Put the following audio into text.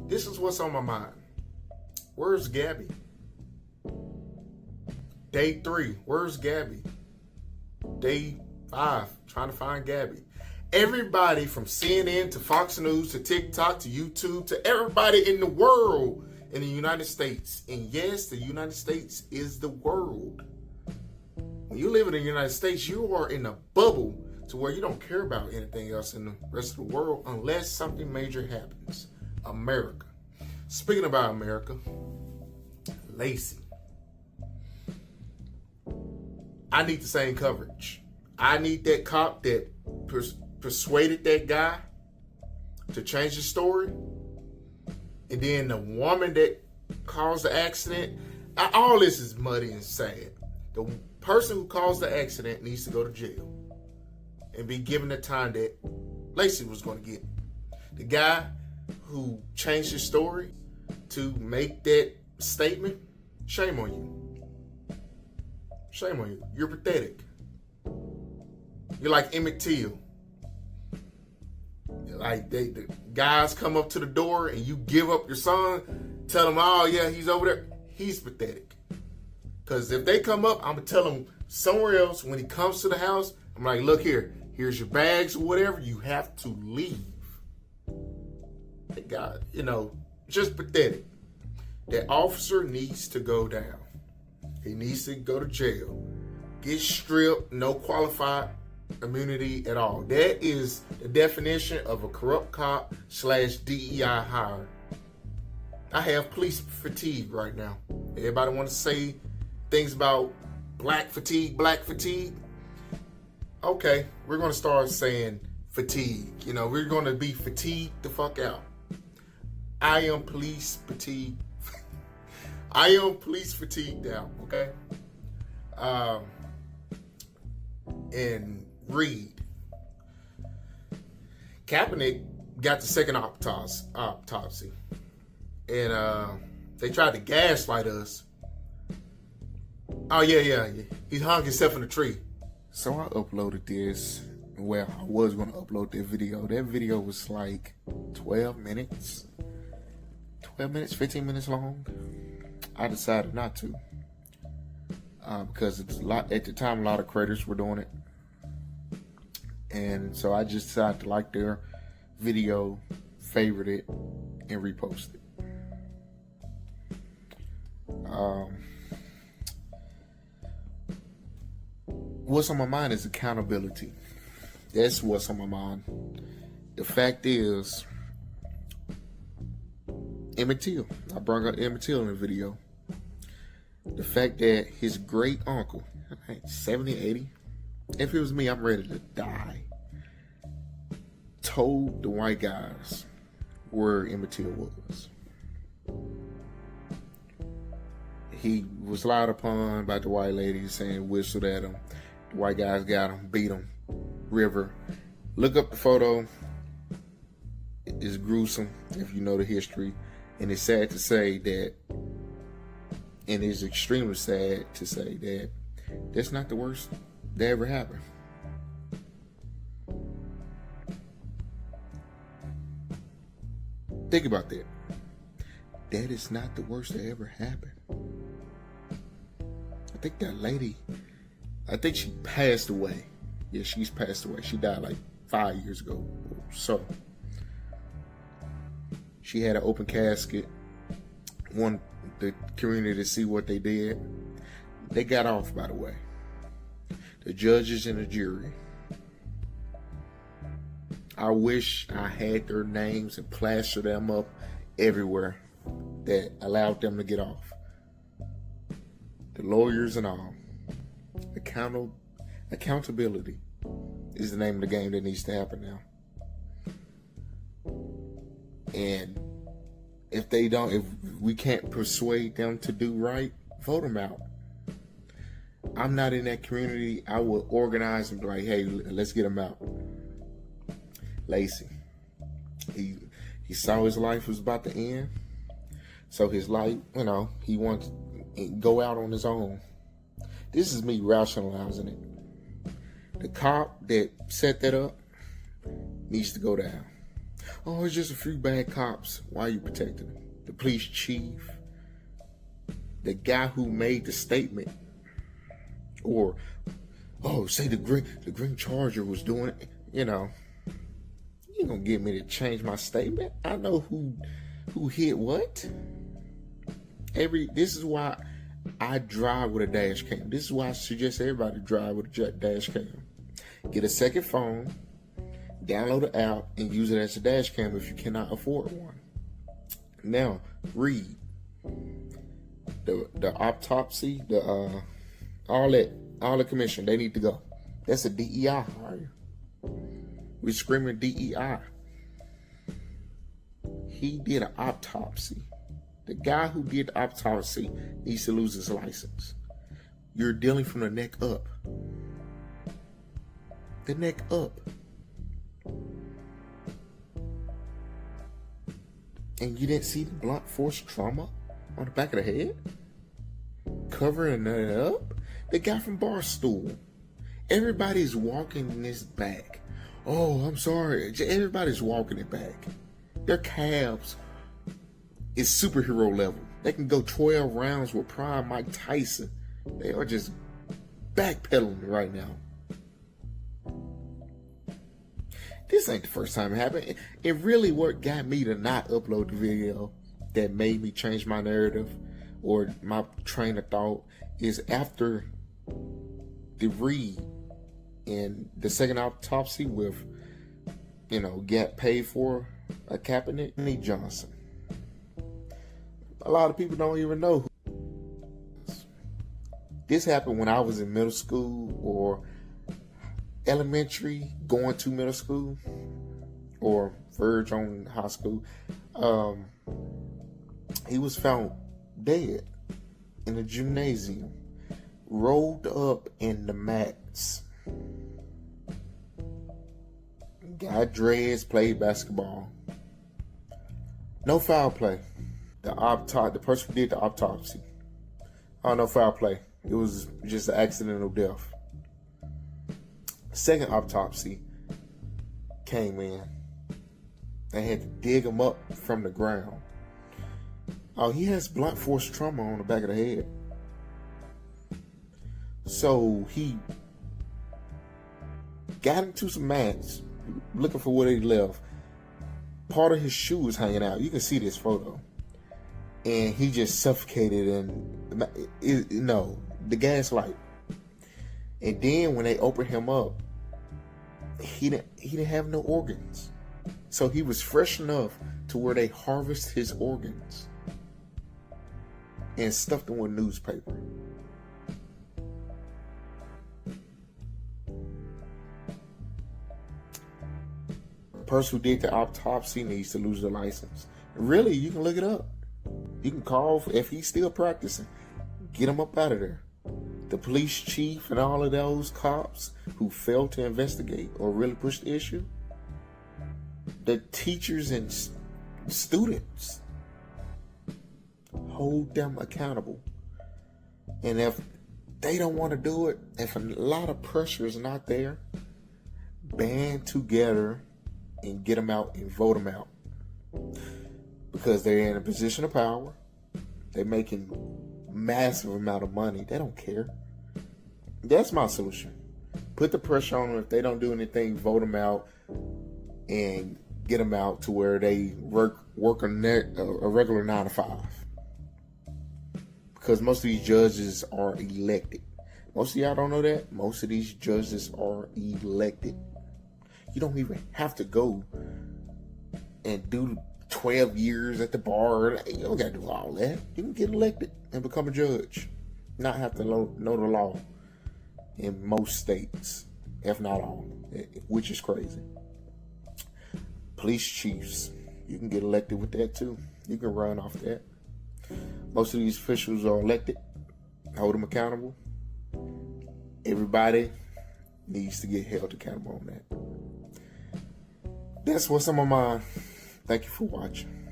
This is what's on my mind. Where's Gabby? Day 3, where's Gabby? Day 5, trying to find Gabby. Everybody from CNN to Fox News to TikTok to YouTube to everybody in the world in the United States. And yes, the United States is the world. When you live in the United States, you are in a bubble to where you don't care about anything else in the rest of the world unless something major happens. America. Speaking about America, Lacey. I need the same coverage. I need that cop that persuaded that guy to change his story. And then the woman that caused the accident. All this is muddy and sad. The person who caused the accident needs to go to jail and be given the time that Lacey was going to get. The guy who changed his story to make that statement, shame on you. Shame on you. You're pathetic. You're like Emmett Till. Like the guys come up to the door and you give up your son, tell them, oh yeah, he's over there. He's pathetic. Because if they come up, I'm going to tell them somewhere else when he comes to the house, I'm like, look here, here's your bags or whatever. You have to leave. That guy, just pathetic. That officer needs to go down. He needs to go to jail. Get stripped, no qualified immunity at all. That is the definition of a corrupt cop / DEI hire. I have police fatigue right now. Everybody want to say things about black fatigue. Okay, we're going to start saying fatigue. We're going to be fatigued the fuck out. I am police fatigue. I am police fatigued now, okay? And Reed. Kaepernick got the second autopsy. And they tried to gaslight us. Oh, yeah. He hung himself in a tree. So I uploaded this. Well, I was going to upload that video. That video was like 12 minutes. 15 minutes long. I decided not to. Because it's at the time, a lot of creators were doing it. And so I just decided to like their video, favorite it, and repost it. What's on my mind is accountability. That's what's on my mind. The fact is, Emmett Till. I brought up Emmett Till in the video. The fact that his great uncle, 70, 80, if it was me, I'm ready to die, told the white guys where Emmett Till was. He was lied upon by the white ladies saying whistled at him. The white guys got him, beat him. River. Look up the photo. It's gruesome if you know the history. And it's sad to say that, and it's extremely sad to say that that's not the worst that ever happened. Think about that. That is not the worst that ever happened. I think that lady, she passed away. Yeah, she's passed away. She died like 5 years ago. So, she had an open casket. Wanted the community to see what they did. They got off, by the way. The judges and the jury. I wish I had their names and plastered them up everywhere that allowed them to get off. The lawyers and all. Accountability is the name of the game that needs to happen now. And if we can't persuade them to do right, vote them out. I'm not in that community. I will organize and be like, hey, let's get them out. Lacey. He saw his life was about to end. So his life, he wants to go out on his own. This is me rationalizing it. The cop that set that up needs to go down. Oh, it's just a few bad cops. Why are you protecting them? The police chief, the guy who made the statement, or say the green Charger was doing it. You know, you ain't gonna get me to change my statement. I know who hit what. This is why I drive with a dash cam. This is why I suggest everybody drive with a dash cam. Get a second phone, download the app, and use it as a dash cam if you cannot afford one. Now, read the autopsy, all the commission. They need to go. That's a DEI hire. We're screaming DEI. He did an autopsy. The guy who did the autopsy needs to lose his license. You're dealing from the neck up. The neck up. And you didn't see the blunt force trauma on the back of the head? Covering it up? The guy from Barstool. Everybody's walking this back. Oh, I'm sorry. Everybody's walking it back. Their calves is superhero level. They can go 12 rounds with prime Mike Tyson. They are just backpedaling right now. This ain't the first time it happened. It really what got me to not upload the video that made me change my narrative or my train of thought is after the read in the second autopsy with, get paid for a Kaepernick, Anthony Johnson. A lot of people don't even know who. This happened when I was in middle school or elementary, going to middle school, or verge on high school. He was found dead in a gymnasium, rolled up in the mats. Got dreads, played basketball. No foul play. The person who did the autopsy. No foul play. It was just an accidental death. Second autopsy came in. They had to dig him up from the ground. Oh, he has blunt force trauma on the back of the head. So he got into some mats, looking for what he left. Part of his shoe was hanging out. You can see this photo. And he just suffocated in the gaslight. And then when they opened him up, he didn't have no organs. So he was fresh enough to where they harvest his organs and stuffed them with newspaper. The person who did the autopsy needs to lose their license. Really, you can look it up. You can call if he's still practicing. Get him up out of there. The police chief and all of those cops who failed to investigate or really push the issue. The teachers and students. Hold them accountable. And if they don't want to do it, if a lot of pressure is not there, band together and get them out and vote them out. Because they're in a position of power. They're making massive amount of money. They don't care. That's my solution. Put the pressure on them. If they don't do anything, vote them out and get them out to where they work a regular 9 to 5. Because most of these judges are elected. Most of y'all don't know that. Most of these judges are elected. You don't even have to go and do 12 years at the bar. You don't got to do all that. You can get elected and become a judge. Not have to know the law in most states, if not all, which is crazy. Police chiefs, you can get elected with that too. You can run off that. Most of these officials are elected. Hold them accountable. Everybody needs to get held accountable on that. That's what's on my mind. Thank you for watching.